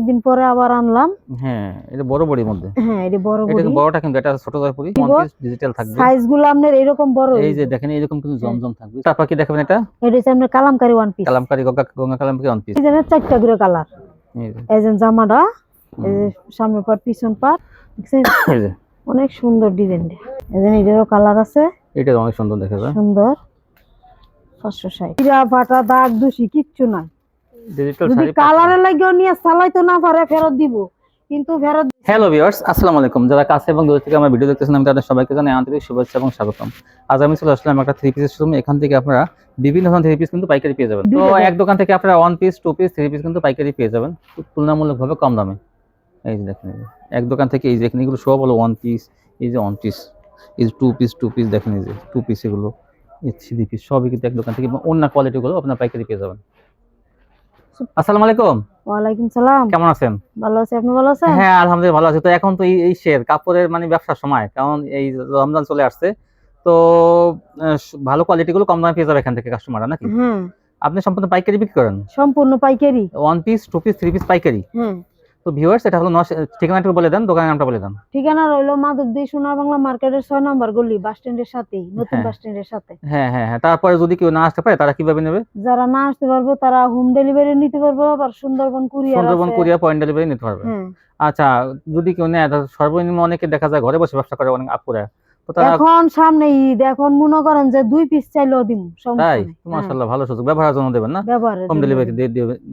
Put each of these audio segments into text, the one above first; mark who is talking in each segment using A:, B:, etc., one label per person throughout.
A: অনেকদিন পরে আবার আনলাম।
B: হ্যাঁ, এটা বড় বড়ির মধ্যে।
A: হ্যাঁ, এটা বড়
B: এটা
A: বড়ি।
B: কিন্তু বড়টা কিন্তু এটা ছোট জয়পুরি ওয়ান পিস ডিজিটাল থাকবে।
A: সাইজগুলো আপনার এরকম বড়।
B: এই যে দেখেন এরকম কিন্তু জমজম থাকবে। তারপর কি দেখাবেন এটা?
A: এটা হচ্ছে আপনার Kalamkari one piece.
B: Kalamkari Ganga Kalamkari one piece.
A: ডিজাইনের চারটা করে কালার। এই যে জামাটা, এই যে সামনের পাট পিছন পাট, দেখছেন?
B: এই যে
A: অনেক সুন্দর ডিজাইনটা। এই যে এটারও কালার আছে।
B: এটা অনেক সুন্দর দেখা যায়।
A: সুন্দর। 560 টিরা ফাটা দাগ দোষী কিচ্ছু নাই।
B: ডিজিটাল
A: যদি
B: শাড়ি
A: কালারের লাগিও নিয়ে চালাইতে না পারে ফেরত দিব, কিন্তু ফেরত।
B: হ্যালো ভিউয়ার্স, আসসালামু আলাইকুম। যারা কাছে এবং দূর থেকে আমার ভিডিও দেখতেছেন আমি তাদের সবাইকে জানাই আন্তরিক শুভেচ্ছা এবং স্বাগতম। আজ আমি চলে আসলাম একটা থ্রি পিসের শোরুমে। এখান থেকে আপনারা বিভিন্ন ধরনের থ্রি পিস কিন্তু পাইকারি পেয়ে যাবেন। তো এক দোকান থেকে আপনারা one piece, two piece, three piece কিন্তু পাইকারি পেয়ে যাবেন তুলনামূলকভাবে কম দামে। এই যে দেখেন, এক দোকান থেকে এই যে এখানে এগুলো সব হলো ওয়ান পিস, এই যে ওয়ান পিস, এই যে টু পিস দেখেন, এই যে টু পিস, এগুলো এই থ্রি পিস সবই কিন্তু এক দোকান থেকে অন্য কোয়ালিটিগুলো আপনারা পাইকারি পেয়ে যাবেন। আসসালামু আলাইকুম।
A: ওয়ালাইকুম সালাম।
B: কেমন আছেন?
A: ভালো আছি, আপনি ভালো আছেন?
B: হ্যাঁ, আলহামদুলিল্লাহ ভালো আছি। তো এখন তো এই শের কাপড়ের মানে ব্যবসার সময়, কারণ এই রমজান চলে আসছে। তো ভালো কোয়ালিটিগুলো কম দামে পেয়ে যাবে এখান থেকে কাস্টমাররা, নাকি?
A: হ্যাঁ।
B: আপনি সম্পূর্ণ পাইকারি বিক্রি করেন?
A: সম্পূর্ণ পাইকারি।
B: One piece, two piece, three piece পাইকারি।
A: হ্যাঁ।
B: তো ভিউয়ার্স, এটা হলো ঠিকানাটা বলে দেন, দোকানের নামটা বলে দেন।
A: ঠিকানা রইলো মাধবদী সোনার বাংলা মার্কেটের 6 নম্বর গলি, বাস স্ট্যান্ডের সাথেই, নতুন বাস স্ট্যান্ডের সাথে।
B: হ্যাঁ হ্যাঁ হ্যাঁ। তারপরে যদি কেউ না আসতে পারে তারা কিভাবে নেবে?
A: যারা না আসতে পারবে তারা হোম ডেলিভারি নিতে পারবে, আবার সুন্দরবন কুরিয়ার আছে।
B: সুন্দরবন কুরিয়ার পয়েন্ট ডেলিভারি নিতে পারবে।
A: হ্যাঁ।
B: আচ্ছা, যদি কেউ নেয় তাহলে সর্বনিম্ন অনেকে দেখা যায় ঘরে বসে ব্যবসা করে, অনেক আপুরা। তো তারা
A: এখন সামনে ঈদ, এখন মনে করেন যে 2 পিস চাইলেও দিমু, সমস্যা
B: তাই?
A: নেই।
B: মাশাআল্লাহ, ভালো সুযোগ। ব্যবহারের জন্য দেবেন না?
A: ব্যবহারের
B: হোম
A: জন্য
B: ডেলিভারি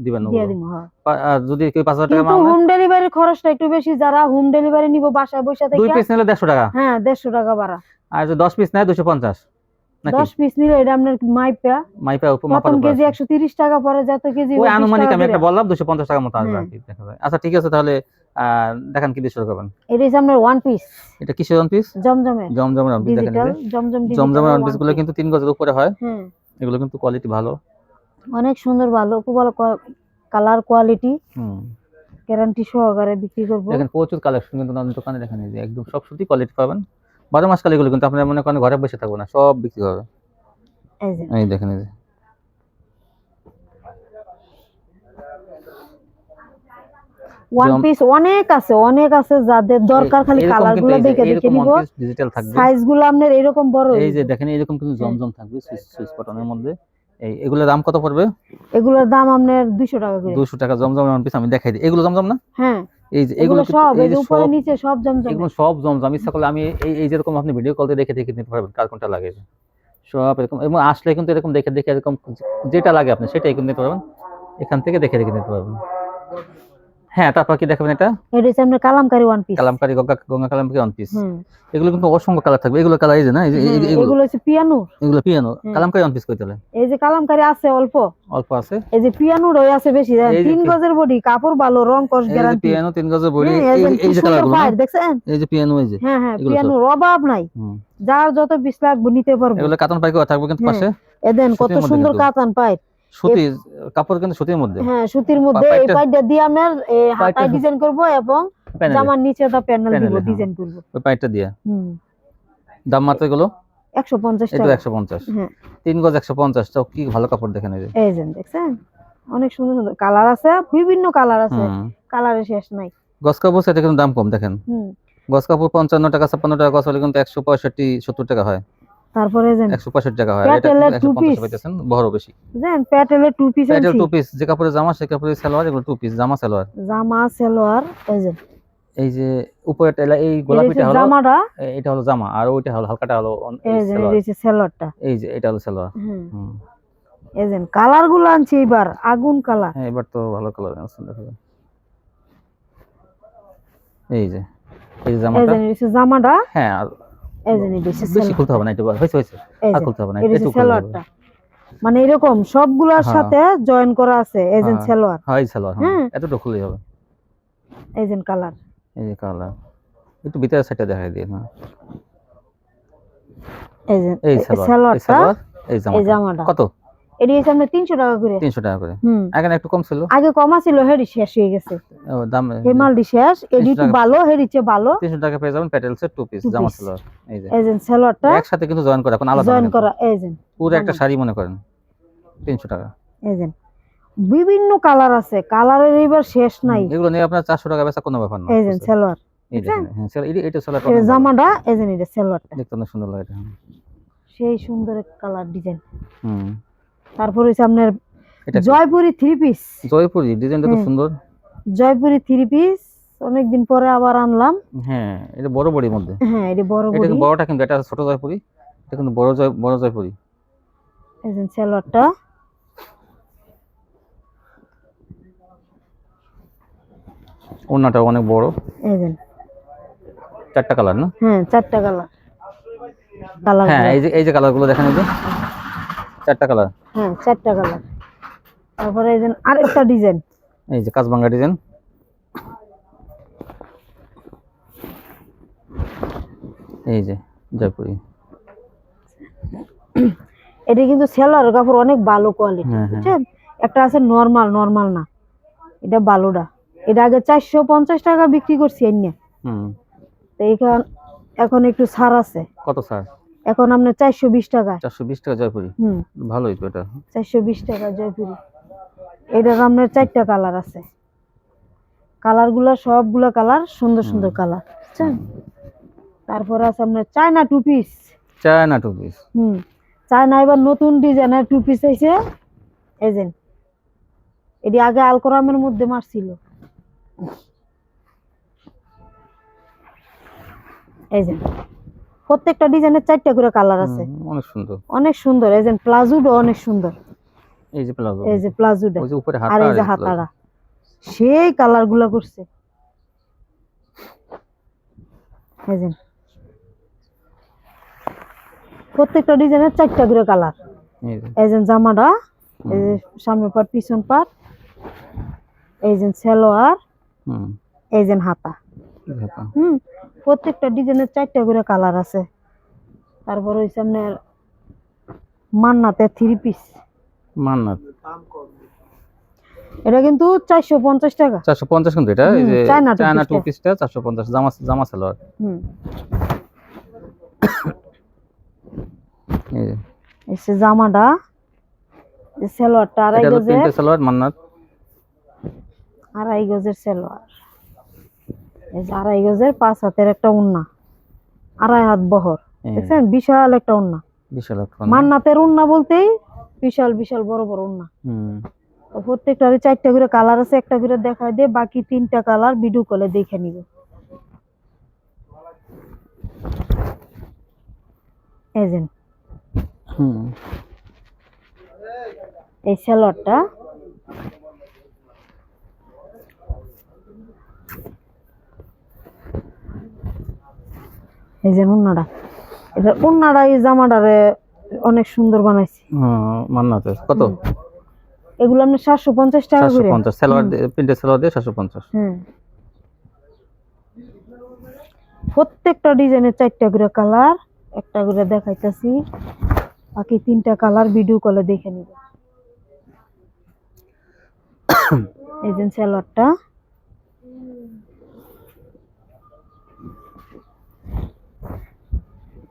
B: দিবেন
A: দিয়ে
B: ওগুলো।
A: দিমু। হ্যাঁ।
B: আর যদি কেউ 5000 টাকা
A: কিন্তু
B: মাল নেয়?
A: হোম ডেলিভারি খরচটা একটু বেশি। যারা হোম ডেলিভারি নিব বাসায় বসে
B: 2
A: থেকে,
B: পিস নিলে 150 টাকা।
A: হ্যাঁ 150 টাকা ভাড়া।
B: আর যদি 10 পিস নেয় 250 নাকি?
A: 10 পিস নিলে এটা আপনার মাইপা
B: মাইপা
A: প্রথম কেজি 130 টাকা, পরে যত কেজি
B: ওই
A: 20
B: আনুমানিক
A: টাকা
B: আমি একটা
A: করে।
B: বললাম 250 টাকার মতো আসবে আর কি, দেখা যায়। আচ্ছা ঠিক আছে, তাহলে দেখান কি দিয়ে শুরু করবেন।
A: এটা হচ্ছে আপনার ওয়ান পিস।
B: এটা কিসের ওয়ান পিস?
A: জমজমের।
B: জমজমের ওয়ান পিস। দেখেন
A: ডিজিটাল জমজম ডিজিটাল
B: জমজমের ওয়ান পিস গুলো কিন্তু 3 গজের উপরে হয়।
A: হুম।
B: এগুলো কিন্তু কোয়ালিটি ভালো,
A: অনেক সুন্দর, ভালো, খুব ভালো কালার কোয়ালিটি,
B: হুম।
A: গ্যারান্টি সহকারে বিক্রি করব।
B: দেখেন প্রচুর কালেকশন কিন্তু আমাদের দোকানে, দেখেন এই যে একদম সব সুতি কোয়ালিটি পাবেন। 12 মাস কাল এগুলো কিন্তু আপনারা মনে করেন ঘরে বসে থাকবো না, সব বিক্রি হবে।
A: এই যে
B: এই দেখেন, এই যে
A: ওয়ান পিস অনেক আছে, যাদের দরকার খালি কালারগুলো দেখে নিব।
B: ডিজিটাল থাকবে।
A: সাইজগুলো আপনার এরকম বড়।
B: এই যে দেখেন এরকম কিন্তু জমজম থাকবে সুইচ কটনের মধ্যে। এগুলোর দাম কত পড়বে?
A: এগুলোর দাম আপনার 200 টাকা করে।
B: 200 টাকা জমজমের ওয়ান পিস আমি দেখাই দিই। এগুলো জমজম না?
A: হ্যাঁ।
B: এই যে
A: এগুলো সব, এই যে উপরে
B: সব
A: নিচে সব জমজম।
B: এগুলো সব জমজম। ইচ্ছা করলে আমি এই যেরকম আপনি ভিডিও কল দিয়ে দেখে নিতে পারবেন কার কোনটা লাগে। সব এরকম, এবং আসলে কিন্তু এরকম দেখে এরকম যেটা লাগে আপনি সেটাই কিন্তু নিতে পারবেন, এখান থেকে দেখে নিতে পারবেন। হ্যাঁ, তারপর কি দেখাবেন এটা?
A: এটা হচ্ছে আপনার Kalamkari one piece.
B: Kalamkari Ganga Kalamkari one piece. এগুলো কিন্তু অসংখ্য কালার থাকবে। এগুলো কালার এই যে না, এই যে
A: এগুলো হচ্ছে পিয়ানো।
B: এগুলো পিয়ানো। কালামকারী ওয়ান পিস কই তাহলে?
A: এই যে কালামকারী আছে অল্প
B: আছে।
A: এই যে পিয়ানো রয় আছে বেশি। 3 গজের বডি, কাপড় ভালো, রং কস গ্যারান্টি।
B: পিয়ানো 3 গজের বডি।
A: এই যে কালারগুলো দেখছেন?
B: এই যে পিয়ানো, এই যে
A: হ্যাঁ হ্যাঁ, পিয়ানোর অভাব নাই। যার যত পিস লাগবে নিতে পারবে।
B: এগুলো কাতান পাইকারি থাকবে কিন্তু পাশে।
A: এদেন কত সুন্দর কাতান পাই।
B: সুতি কাপড় কিন্তু সুতির মধ্যে।
A: হ্যাঁ, সুতির মধ্যে। এই পাইটা দিয়ে আমরা হাতায় ডিজাইন করব এবং জামার নিচে দা প্যানেল দিব, ডিজাইন করব
B: ওই পাইটা দিয়ে। দাম মাত্র এগুলো
A: 150 টাকা।
B: এটা 150। হ্যাঁ, 3 গজ 150। তো কি ভালো কাপড় দেখেন, এই যে
A: এই যে দেখছেন অনেক সুন্দর সুন্দর কালার আছে, বিভিন্ন কালার আছে, কালারের শেষ নাই।
B: গজ কাপড় সেটা কিন্তু দাম কম দেখেন। গজ কাপড় 55 টাকা 56 টাকা গজ হলে কিন্তু 165 70 টাকা হয়।
A: তারপরে যেন
B: 165 টাকা হয়। এটা 150 পাইতেছেন, বড় বেশি।
A: দেন প্যাটেলের টু পিস আছে।
B: প্যাটেল টু পিস, যে কাপড়ে জামা সে কাপড়ে সালোয়ার, এগুলো টু পিস জামা সালোয়ার। এই যে উপরেটা এই গোলাপিটা হলো জামাটা, এটা হলো জামা, আর ওইটা হলো হালকাটা হলো
A: সালোয়ারটা।
B: এই যে এটা হলো সালোয়ার।
A: এই যে কালারগুলো আনছি এবার আগুন কালার।
B: হ্যাঁ, এবার তো ভালো কালার আছে, দেখো। এই যে
A: জামাটা।
B: হ্যাঁ, আর বেশি খুলতে হবে না, একটু হয়েছে আর খুলতে হবে না, একটু
A: সালোয়ারটা মানে এরকম সবগুলোর সাথে জয়েন করা আছে। এই যে সালোয়ার,
B: হ্যাঁ এই সালোয়ার, হ্যাঁ এতটুকু খুললেই হবে।
A: এই যে কালার,
B: এই যে কালার একটু ভিতরের সাইডটা দেখাই দিই না।
A: এই সালোয়ারটা,
B: এই জামাটা কত?
A: এটি হচ্ছে আমরা 300 টাকা করে।
B: 300 টাকা করে। আগে একটু কম ছিল,
A: আগে কম ছিল, হেডি শেষ হয়ে গেছে।
B: দাম
A: হেমালডি শেষ, এডি একটু ভালো, হেডিছে ভালো।
B: 300 টাকা পেয়ে যাবেন প্যাটেলসের টু পিস জামা সালোয়ার। এই যে
A: সালোয়ারটা
B: একসাথে কিন্তু জয়েন করা, এখন আলাদা
A: জয়েন করা। এই যে
B: পুরো একটা শাড়ি মনে করেন 300 টাকা।
A: এই যে বিভিন্ন কালার আছে, কালারের এবার শেষ নাই।
B: এগুলো নিয়ে আপনার 400 টাকা বেচা কোনো ব্যাপার না।
A: এই যে সালোয়ার,
B: এই দেখেন, হ্যাঁ এটা সালোয়ারটা
A: এই
B: অনেক ভালো।
A: জামাটা, এই যে এটা সালোয়ারটা
B: দেখতে অনেক সুন্দর লাগে এটা।
A: সেই সুন্দর এক কালার ডিজাইন।
B: হুম,
A: তারপর হচ্ছে আপনার
B: এটা কি?
A: Jaipuri three piece.
B: জয়পুরি ডিজাইনটা তো সুন্দর।
A: জয়পুরি থ্রি পিস অনেকদিন পরে আবার আনলাম।
B: হ্যাঁ, এটা বড় বডির মধ্যে।
A: হ্যাঁ, এটা বড়
B: এটা
A: বড়ি।
B: কিন্তু বড়টা, কিন্তু এটা ছোট জয়পুরি, এটা কিন্তু বড় জয়পুরি।
A: এই যে সালোয়ারটা,
B: ওড়নাটা অনেক বড়।
A: এই যে
B: 4টা কালার না?
A: হ্যাঁ 4টা কালার। কালার
B: হ্যাঁ, এই যে কালারগুলো দেখেন, এই যে 4টা কালার।
A: হ্যাঁ 4টা কালার। তারপরে এই যে আরেকটা ডিজাইন,
B: এই যে কাজবাঙ্গা ডিজাইন। এই যে জয়পুরি।
A: এটা কিন্তু সেলার কাপড় অনেক ভালো কোয়ালিটি,
B: হ্যাঁ, হ্যাঁ।
A: বুঝছেন? একটা আছে নরমাল না, এটা ভালোটা। এটা আগে 450 টাকা বিক্রি করছি এনে,
B: হুম,
A: তো এখন একটু ছাড় আছে।
B: কত স্যার?
A: এখন আপনার 420 টাকা।
B: 420 টাকা জয়পুরি। ভালোই তো এটা।
A: 420 টাকা জয়পুরি। এটার আপনার 4টা কালার আছে। কালারগুলো সবগুলো কালার সুন্দর সুন্দর কালার, বুঝছেন? তারপরে আছে আপনার China two piece.
B: China two piece.
A: China এবার নতুন ডিজাইনের টু পিস আইছে। এই যে এটি আগে আলকোরামের মধ্যে মারছিল। এই যে প্রত্যেকটা ডিজাইনের 4টা করে কালার আছে।
B: অনেক সুন্দর,
A: অনেক সুন্দর। এই যে প্লাজোটা অনেক সুন্দর।
B: এই যে প্লাজো,
A: এই যে প্লাজোটা,
B: ওই যে উপরে
A: আর
B: হাতা,
A: এই যে হাতাটা সেই কালার গুলা করছে। এই যে প্রত্যেকটা ডিজাইনের 4টা করে কালার। এই যে জামাটা, এই যে সামনে পাট পিছন পাট, এই যে সালোয়ার, এই যে হাতা। প্রত্যেকটা ডিজাইনের 4টা করে কালার আছে। তারপর ওই সামনে মান্নাতে থ্রি পিস।
B: মান্নাত
A: এটা কিন্তু 450 টাকা।
B: 450 কিন্তু এটা। এই যে চায়না টু পিসটা 450, জামা সালোয়ার।
A: এই যে জামাটা, এই সালোয়ারটা আড়াই গজের।
B: এটা প্রিন্টের সালোয়ার মান্নাত,
A: আড়াই গজের সালোয়ার। এই যে আড়াই গজের 5 হাতের একটা ওড়না, আড়াই হাত বহর, দেখছেন? বিশাল একটা ওড়না।
B: বিশাল একটা
A: মান্নাতের ওড়না বলতেই বিশাল বিশাল বড় বড় ওড়না। তো প্রত্যেকটারই 4টা করে কালার আছে। একটা করে দেখাই দে, বাকি 3টা কালার ভিডিও কলে দেখে নিব। এই যে এই সালোয়ারটা, এই যে ওড়নাটা, এটা ওড়নাটা এই জামাটারে অনেক সুন্দর বানাইছি।
B: মান্নাতে কত?
A: এগুলো আপনি 750 টাকা করে।
B: 750 সালোয়ার, প্রিন্টের সালোয়ার দিয়ে 750।
A: প্রত্যেকটা ডিজাইনের 4টা করে কালার, একটা করে দেখাইতাছি, বাকি 3টা কালার ভিডিও কলে দেখে নিব। এই যে সালোয়ারটা,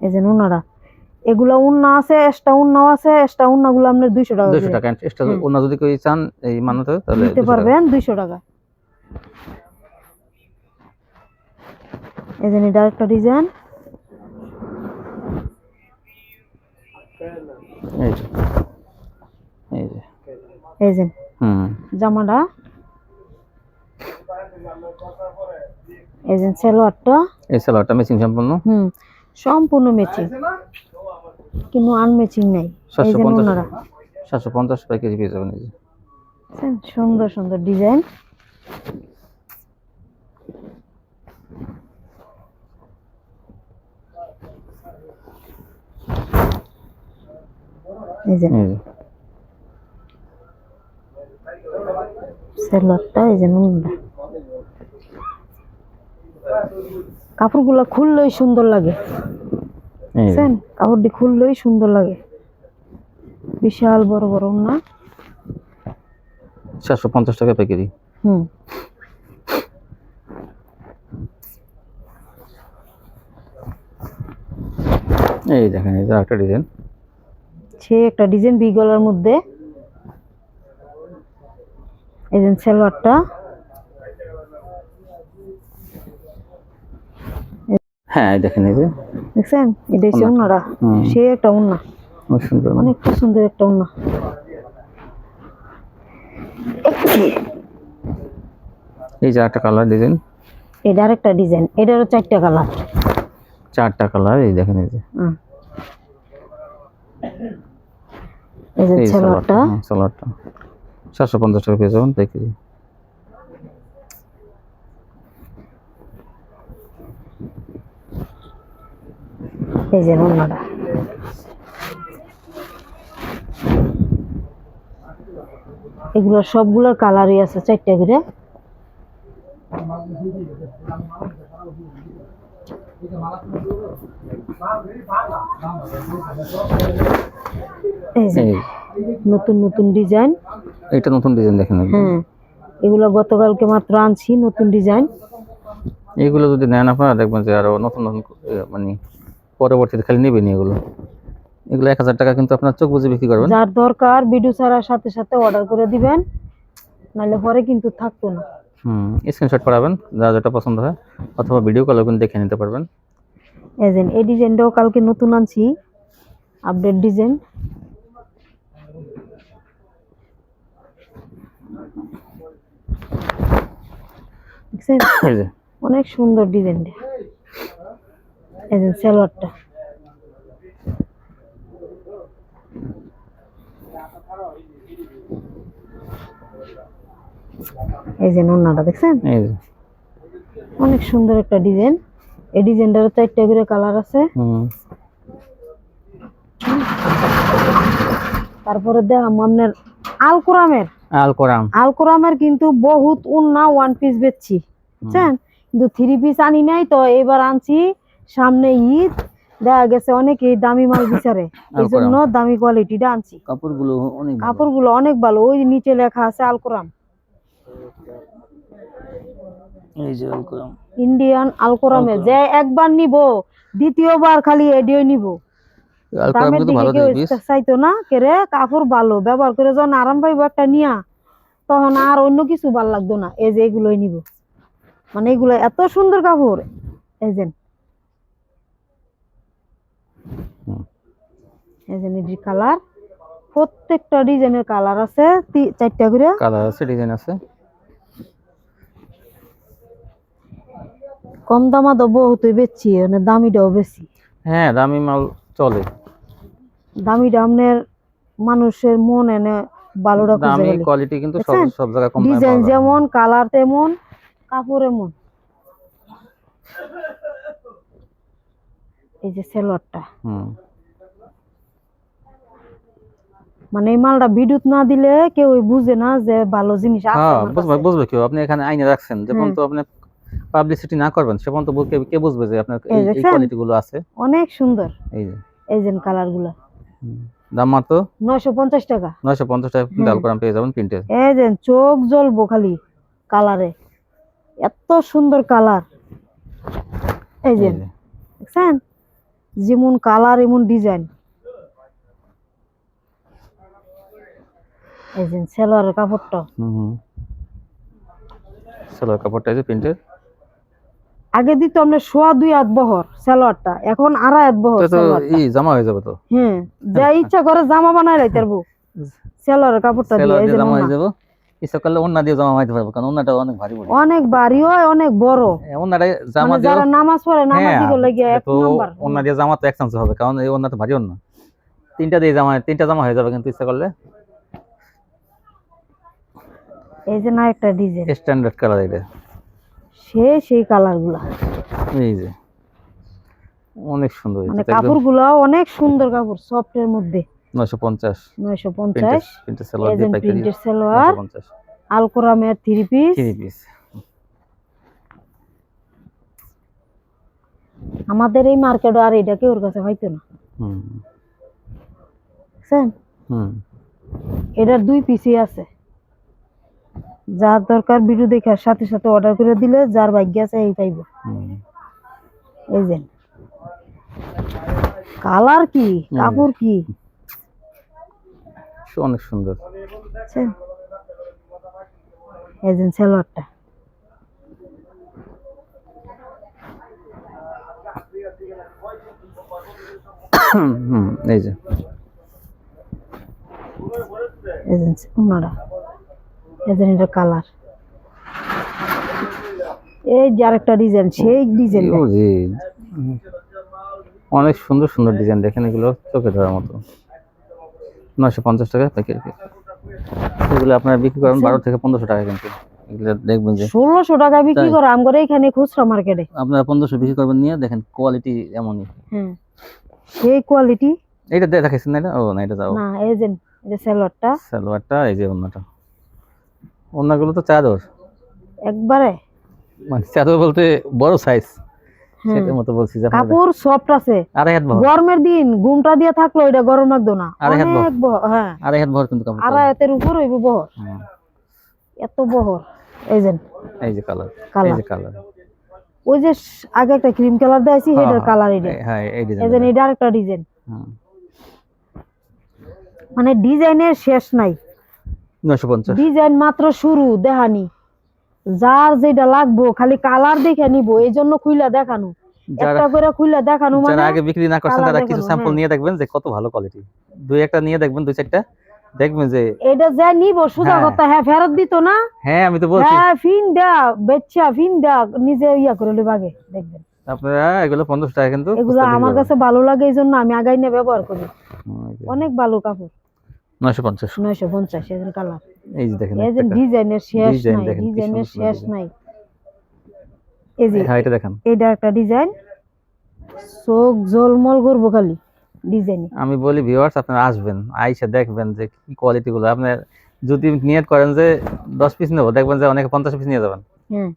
A: এই যে ওড়নাটা। এগুলা ওড়না আছে, এক্সট্রা ওড়নাও আছে। এক্সট্রা ওড়নাগুলো আপনার 200 টাকা।
B: 200 টাকা এক্সট্রা ওড়না যদি কেউ চান এই মান্নাতে, তাহলে
A: নিতে পারবেন 200 টাকা। এই যে এটা একটা ডিজাইন।
B: এই যে
A: এই যে জামাটা, এই যে সালোয়ারটা।
B: এই সালোয়ারটা ম্যাচিং সম্পূর্ণ।
A: সম্পূর্ণ ম্যাচিং, কিন্তু আনম্যাচিং নাই। এই যে ওড়নাটা
B: 750 টাকা কেজি পেয়ে যাবেন। এই যে
A: সুন্দর সুন্দর ডিজাইন। এই যে সালোয়ারটা, এই যে ওড়নাটা। কাপড়গুলো খুললেই সুন্দর লাগে, বুঝছেন? কাপড়টি খুললেই সুন্দর লাগে। বিশাল বড় বড় ওড়না।
B: 750 টাকা প্যাকেজি। এই দেখেন, এই যে একটা ডিজাইন,
A: সে একটা ডিজাইন বি গলার মধ্যে। এই যে সালোয়ারটা,
B: হ্যাঁ এই দেখেন এই যে
A: দেখছেন এটা হচ্ছে
B: ওন্নাটা।
A: ওন্নাটা,
B: হুম।
A: সে একটা ওন্না,
B: অনেক সুন্দর।
A: অনেক সুন্দর একটা ওন্না।
B: এই যে একটা কালার ডিজাইন,
A: এটা আরেকটা ডিজাইন, এটারও 4টা কালার।
B: 4টা কালার, এই দেখেন এই যে
A: এই যে
B: এই
A: সালোয়ারটা,
B: সালোয়ারটা 750 টাকা পেয়ে যাবেন দেখি।
A: এই যে ওন্নাটা। এগুলো সবগুলোর কালারই আছে 4টা করে। এই যে
B: এই
A: নতুন নতুন ডিজাইন।
B: এটা নতুন ডিজাইন দেখেন একদম।
A: হ্যাঁ, এগুলো গতকালকে মাত্র আনছি, নতুন ডিজাইন।
B: এগুলো যদি নেন আপনারা দেখবেন যে আরো নতুন নতুন মানে পরবর্তীতে খালি নেবেন এগুলো। এগুলো 1000 টাকা কিন্তু আপনার চোখ বুঝে বিক্রি করবেন।
A: যার দরকার ভিডিও ছাড়ার সাথে সাথে অর্ডার করে দিবেন, নাহলে পরে কিন্তু থাকতো না।
B: স্ক্রিনশট পাঠাবেন যা যেটা পছন্দ হয়, অথবা ভিডিও কলে কিন্তু দেখে নিতে পারবেন।
A: এই ডিজাইনটাও কালকে নতুন আনছি, আপডেট ডিজাইন। দেখছেন
B: এই যে
A: অনেক সুন্দর ডিজাইনটা। এই যে সালোয়ারটা, এই যে ওন্নাটা দেখছেন,
B: এই যে
A: অনেক সুন্দর একটা ডিজাইন। এই ডিজাইনটারও 4টা করে কালার আছে। তারপরে দেখাম আপনার আল কোরামের কিন্তু বহুত উন্না ওয়ান পিস বেচছি, বুঝছেন, কিন্তু 3 পিস আনি নাই। তো এবার আনছি, সামনে ঈদ, দেখা গেছে অনেকে দামি মাল বিচারে, এই জন্য দামি কোয়ালিটিটা আনছি। কাপড়গুলো অনেক ভালো, ওই নিচে লেখা আছে আল কোরাম,
B: এই যে আল কোরাম,
A: ইন্ডিয়ান আল কোরামে। যে একবার নিব দ্বিতীয়বার খালি এডিও নিব।
B: আল কোরাম
A: দামের
B: কিন্তু
A: দিকে
B: ভালো
A: কেউ
B: পিস।
A: চাইতো না, কেরে কাপড় ভালো ব্যবহার করে যখন আরাম পাইবো একটা নিয়া, তখন আর অন্য কিছু ভাল লাগতো না। এই যে এগুলোই নিব, মানে এগুলো এত সুন্দর কাপড়। এই যে কালার, প্রত্যেকটা ডিজাইনের কালার আছে, 4টা করে
B: কালার আছে, ডিজাইন আছে।
A: কম দামা তো বহুতই বেচছি, মানে দামিটাও বেশি।
B: হ্যাঁ দামি মাল চলে,
A: দামিটা আপনার মানুষের মন এনে ভালোটা খুঁজে
B: দামি
A: গেলে।
B: কোয়ালিটি কিন্তু সব সব জায়গায় কম দামে
A: ডিজাইন
B: পাওয়া যায়।
A: যেমন, কালার তেমন, কাপড় এমন। এই যে সালোয়ারটা, মানে এই মালটা বিদ্যুৎ না দিলে কেউ বুঝে না যে ভালো জিনিস আছে।
B: হ্যাঁ
A: আমার কাছে।
B: বুঝবে কেউ, আপনি এখানে আইনে রাখছেন যখন তো আপনি পাবলিসিটি না করবেন সেখন তো কে বুঝবে যে আপনার এই কোয়ালিটি গুলো আছে।
A: অনেক সুন্দর
B: এই যে
A: এই যে কালার গুলা,
B: দাম মাত্র
A: 950 টাকা।
B: 950 টাকা আল কোরাম পেয়ে যাবেন প্রিন্টের।
A: এই যে চোখ জ্বলবো খালি কালারে, এত সুন্দর কালার। এই যে দেখছেন, যেমন কালার এমন ডিজাইন। এই যে সালোয়ারের কাপড়টা,
B: সালোয়ার কাপড়টা এই যে প্রিন্টের।
A: আগে দিত আমরা 2.5 হাত বহর সালোয়ারটা, এখন 2.5 হাত বহর সালোয়ারটা।
B: এই জামা হয়ে যাবে তো।
A: হ্যাঁ, যা ইচ্ছা করে জামা বানাই লাইতে পারবো সালোয়ারের কাপড়টা দিয়ে। এই যে
B: জামা হয়ে যাবে, ইচ্ছা করলে ওন্না দিয়ে জামা বানাইতে পারবো, কারণ ওন্নাটা অনেক ভারী বড়,
A: অনেক ভারী হয়, অনেক বড়।
B: ওন্নাটা জামা দিয়ে
A: যারা নামাজ পড়ে, নামাজি গুলো গিয়ে এক নাম্বার।
B: ওন্না দিয়ে জামা তো এক চান্স হবে, কারণ এই ওন্না তো ভারী ওন্না। 3টা জামা হয়ে যাবে কিন্তু ইচ্ছা করলে।
A: এই যে না একটা ডিজাইন,
B: স্ট্যান্ডার্ড কালার এটা,
A: সেই কালার গুলা।
B: এই যে অনেক সুন্দর,
A: মানে কাপড়গুলো অনেক সুন্দর, কাপড় সফটের মধ্যে।
B: 950 প্রিন্টের সালোয়ার
A: এই যে
B: দিয়ে পাইকারি,
A: প্রিন্টের সালোয়ার,
B: 950
A: আল কোরামের 3 পিস। আমাদের এই মার্কেটে আর এটা কেউ কাছে হয়তো না। বুঝছেন, এটার 2 পিসই আছে। যার দরকার ভিডিও দেখার সাথে সাথে অর্ডার করে দিলে যার ভাগ্য আছে এই পাইব। এই যে কালার কি, কাপড় কি,
B: অনেক সুন্দর।
A: এই যে সালোয়ারটা,
B: এই যে
A: এই যে ওনারা, এই যে এটা কালার, এই যে আরেকটা ডিজাইন, সেই ডিজাইন
B: ও জি, অনেক সুন্দর সুন্দর ডিজাইন দেখেন, এগুলো চোখে ধরার মতো। 950 টাকা প্যাকেট। এগুলো আপনারা বিক্রি করেন 12 থেকে 1500 টাকা, কিন্তু এগুলো দেখবেন যে
A: 1600 টাকা বিক্রি করে আমগরে এখানে খুচরা মার্কেটে।
B: আপনারা 1500 বিক্রি করবেন, নিয়ে দেখেন কোয়ালিটি এমনই।
A: হ্যাঁ, সেই কোয়ালিটি।
B: এটা দেখাইছেন না? এটা ও না, এটা যাও
A: না, এই যে সালোয়ারটা,
B: সালোয়ারটা, এই যে ওন্নাটা। ওন্নাগুলো তো চাদর,
A: একবারে
B: মানে চাদর বলতে বড় সাইজ,
A: হ্যাঁ,
B: সেটার মতো বলছি যে আপনারা
A: কাপড় সফট আছে।
B: আড়াই হাত বহর,
A: গরমের দিন ঘুমটা দিয়ে থাকলো এটা গরম লাগতো না,
B: আড়াই হাত
A: অনেক হ্যাঁ,
B: আড়াই হাত বহর কিন্তু কাপড়।
A: আড়াই হাতের উপর হইব বহর,
B: হুম।
A: এত বহর। এই যে
B: এই যে কালার, এই
A: কালার,
B: যে কালার,
A: ওই যে আগে একটা ক্রিম কালার দিয়েছি সেটার কালার এটা।
B: হ্যাঁ এই
A: এই যে
B: ডিজাইন।
A: এটা আরেকটা ডিজাইন,
B: হুম।
A: মানে ডিজাইনের শেষ নাই,
B: 950।
A: ডিজাইন মাত্র শুরু দেখানি, যার যেটা লাগবো খালি কালার দেখে নিব, এই জন্য খুইলা দেখানো,
B: যারা
A: একটা করে খুইলা দেখানো, মানে
B: যারা আগে বিক্রি না করছেন
A: কালার
B: তারা কিছু
A: দেখানো,
B: স্যাম্পল
A: হ্যাঁ।
B: নিয়ে দেখবেন যে কত ভালো কোয়ালিটি। দুই একটা নিয়ে দেখবেন, দুই চারটা দেখবেন যে
A: এটা যা নিব সুদা
B: হ্যাঁ।
A: কথা, হ্যাঁ ফেরত দিত না,
B: হ্যাঁ আমি তো বলছি
A: হ্যাঁ ফিন দেয়া বেচ্চা ফিন দেয়া নিজে ইয়া করে লইব আগে, দেখবেন
B: আপনারা এগুলো 1500 টাকা কিন্তু
A: এগুলো
B: খুচরা বিক্রি
A: আমার
B: করবেন।
A: কাছে ভালো লাগে এই জন্য আমি আগাই নিয়ে ব্যবহার করি,
B: এই যে
A: অনেক ভালো কাপড়।
B: 950।
A: 950 এর কালার,
B: এই যে দেখেন
A: এই যে
B: একটা
A: ডিজাইনের শেষ
B: ডিজাইন
A: নাই,
B: দেখেন, কি
A: ডিজাইনের
B: সুন্দর
A: শেষ
B: ডিজাইন।
A: নাই। এই যে
B: হ্যাঁ এটা দেখেন,
A: এটা একটা ডিজাইন, চোখ জলমল করবো খালি ডিজাইন।
B: আমি বলি ভিউয়ার্স আপনারা আসবেন, আইসা দেখবেন যে কি কোয়ালিটি গুলো। আপনি যদি নিয়ত করেন যে 10 পিস নেব, দেখবেন যে অনেকে 50 পিস নিয়ে যাবেন।
A: হ্যাঁ,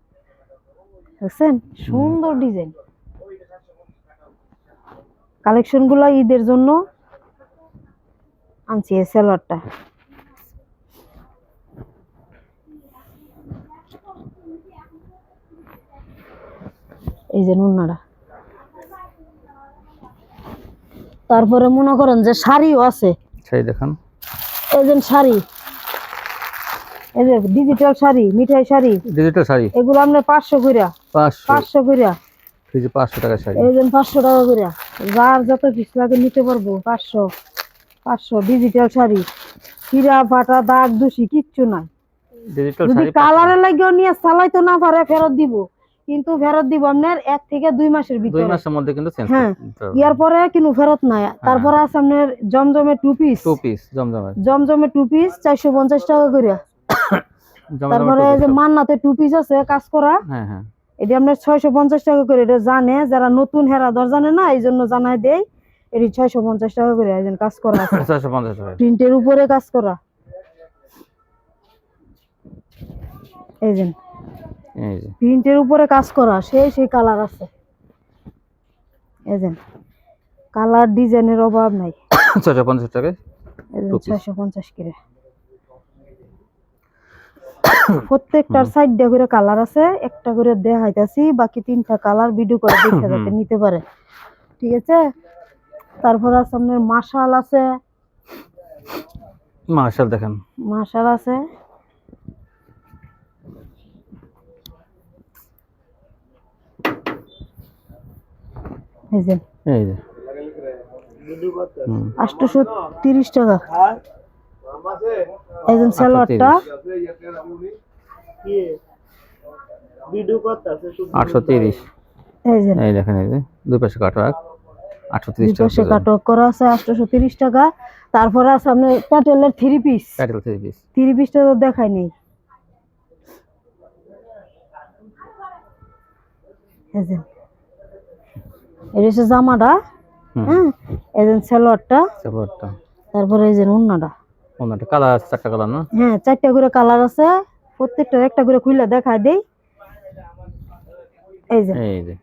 A: দেখছেন সুন্দর ডিজাইন। কালেকশন গুলো ঈদের জন্য আনছি, এই সালোয়ারটা, এই যে নুন্নারা। তারপরে মনে করেন যে শাড়িও আছে,
B: সেই দেখেন,
A: এই যে শাড়ি, এই যে ডিজিটাল শাড়ি, মিঠাই শাড়ি,
B: ডিজিটাল শাড়ি
A: এগুলো আমরা 500 কইরা, 500 কইরা,
B: এই যে 500 টাকা শাড়ি।
A: এই যে 500 টাকা কইরা, যার যত পিস লাগে নিতে পারবো। 500 ডিজিটাল শাড়ি, চিরা ফাটা দাগ দুষি কিচ্ছু নাই।
B: ডিজিটাল
A: যদি
B: শাড়ি
A: কালারের লাগিও নিয়ে চালাইতে না পারে ফেরত দিব, কিন্তু ফেরত দিব আপনার 1 থেকে 2 মাসের
B: 2
A: ভিতরে।
B: মাসের মধ্যে কিন্তু চেঞ্জ
A: হ্যাঁ,
B: করতে হবে।
A: ইয়ার পরে কিন্তু ফেরত নাই। তারপরে আছে আপনার জমজমে 2 পিস,
B: 2 পিস জমজমের,
A: জমজমে 2 পিস 450 টাকা করে।
B: জমজমের
A: তারপরে
B: 2
A: এই যে
B: পিস।
A: মান্নাতে 2 পিস আছে কাজ করা,
B: হ্যাঁ হ্যাঁ,
A: এটা আপনার 650 টাকা করে। এটা জানে যারা নতুন হেরা দর জানে না, এই জন্য জানাই দেই, এটি 650 টাকা করে। এই যে কাজ করা আছে,
B: 450 টাকা।
A: প্রিন্টের উপরে কাজ করা, এই যে
B: এই যে
A: প্রিন্টের উপরে কাজ করা, সেই কালার আছে। এই যে কালার ডিজাইনের অভাব নাই।
B: 450 টাকা।
A: এই যে
B: 2 piece।
A: 650 করে। প্রত্যেকটার সাইডে করে কালার আছে, একটা করে দেখাইতাছি, বাকি 3টা কালার ভিডিও করে দেখে যাতে নিতে পারে, ঠিক আছে। তারপর আছে আপনার মাশাল আছে,
B: মাশাল দেখেন,
A: মাশাল আছে, এই যে
B: এই যে
A: 830 টাকা। এই যে সালোয়ারটা
B: 830।
A: এই যে
B: এই দেখেন, এই যে দুই পাশে কাটওয়ার্ক, 830
A: দুই
B: টাকা।
A: পাশে কাটওয়ার্ক করা আছে, 830 টাকা। তারপরে আছে আপনার প্যাটেলের 3 পিস,
B: প্যাটেল 3 পিস।
A: 3 পিসটা তো দেখাই নেই। এই যে এটা হচ্ছে জামাটা, হ্যাঁ, এই যে সালোয়ারটা,
B: সালোয়ারটা,
A: তারপরে এই যে ওন্নাটা।
B: ওনাটা কালার আছে 4টা কালার না?
A: হ্যাঁ, 4টা করে কালার আছে, প্রত্যেকটার একটা করে খুলে দেখাই দেই। এই যে
B: এই যে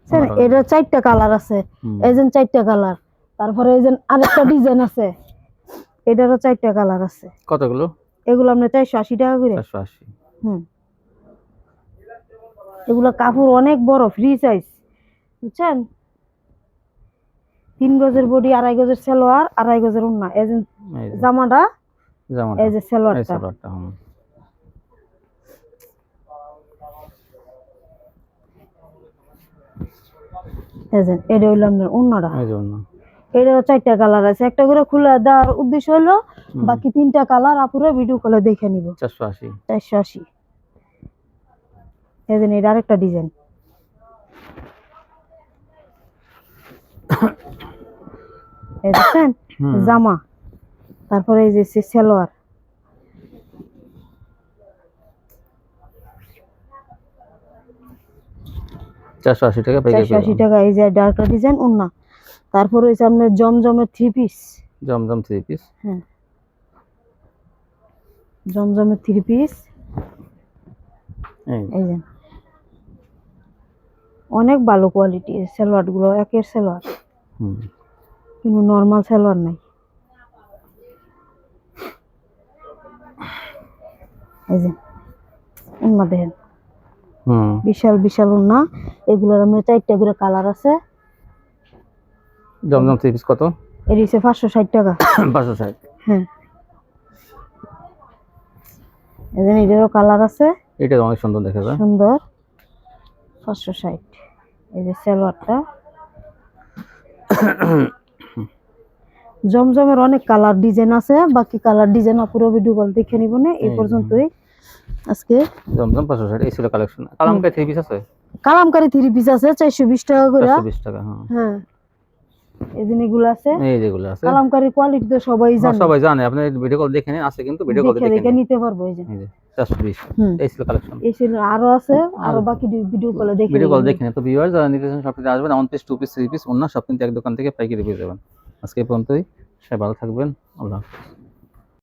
A: স্যার, এটা 4টা কালার আছে, এই যে 4টা কালার। তারপরে এই যে আরেকটা ডিজাইন আছে, এটারও 4টা কালার আছে।
B: কতগুলো?
A: এগুলো আমরা 480 টাকা করে।
B: 480।
A: এগুলো কাপড় অনেক বড়, ফ্রি সাইজ, বুঝছেন। 3 গজের বডি, 2.5 গজের সালোয়ার, 2.5 গজের ওন্না। এই যে জামাটা,
B: জামাটা,
A: এই যে
B: এই
A: সালোয়ারটা,
B: সালোয়ারটা।
A: এই যে এটা হইলো আপনার অন্যটা,
B: এই জন্য
A: এটারও 4টা কালার আছে, একটা করে খুলে দেওয়ার উদ্দেশ্য হলো বাকি 3টা কালার আপুরা ভিডিও কলে দেখে নিব।
B: 480।
A: 480। এই যে এটা আরেকটা ডিজাইন, এই দেখছেন জামা, তারপরে এই যে সালোয়ার,
B: 480 টাকা পাইকারি পেয়ে
A: 480
B: যাবেন।
A: টাকা। এই যে ডার্কটা ডিজাইন ওন্না, তারপরে হচ্ছে আপনার জমজমের 3 পিস।
B: জমজম 3 পিস।
A: হ্যাঁ, জমজমের 3 পিস।
B: এই
A: এই যে অনেক ভালো কোয়ালিটি সালোয়ার গুলো, একের সালোয়ার,
B: হুম
A: কিন্তু নরমাল সালোয়ার নাই। এই যে ওন্না দেখেন, বিশাল বিশাল ওন্না, এগুলোর আমরা 4টা করে কালার আছে।
B: জমজম 3 পিস কত?
A: এর হচ্ছে 560 টাকা।
B: 560।
A: হ্যাঁ, এই যে এটারও কালার আছে,
B: এটা অনেক সুন্দর দেখা যায়।
A: সুন্দর, 560। এই যে সালোয়ারটা, জমজমের অনেক কালার ডিজাইন আছে, বাকি কালার ডিজাইন পুরো ভিডিও কল দেখে নিব না। এই পর্যন্তই আজকে।
B: জমজম 560 এই ছিল কালেকশন। কালামকারী 3 পিস আছে,
A: কালামকারী 3 পিস আছে 420 টাকা করে।
B: 420 টাকা। হ্যাঁ
A: হ্যাঁ, এই জিনিসগুলো আছে,
B: এই যেগুলো আছে
A: কালামকারী কোয়ালিটি তো সবাই জানে,
B: সবাই জানে। আপনি ভিডিও কল দেখে নিন, আছে কিন্তু ভিডিও কল
A: দেখে
B: দেখে
A: দেখে
B: নিন।
A: নিতে পারবো। এই যে
B: এই যে 420
A: হুম,
B: এই ছিল কালেকশন।
A: এই ছিল, আরো আছে, আরো বাকি ভিডিও কলে দেখে
B: ভিডিও কল
A: নিবেন।
B: দেখে নিন। তো ভিউয়ার যারা নিতে চান সবকিছু আসবেন, 1 পিস 2 পিস 3 পিস অন্য সব কিন্তু এক দোকান থেকে পাইকারি পেয়ে যাবেন। আজকে এই পর্যন্তই, সবাই ভালো থাকবেন, আল্লাহ হাফেজ।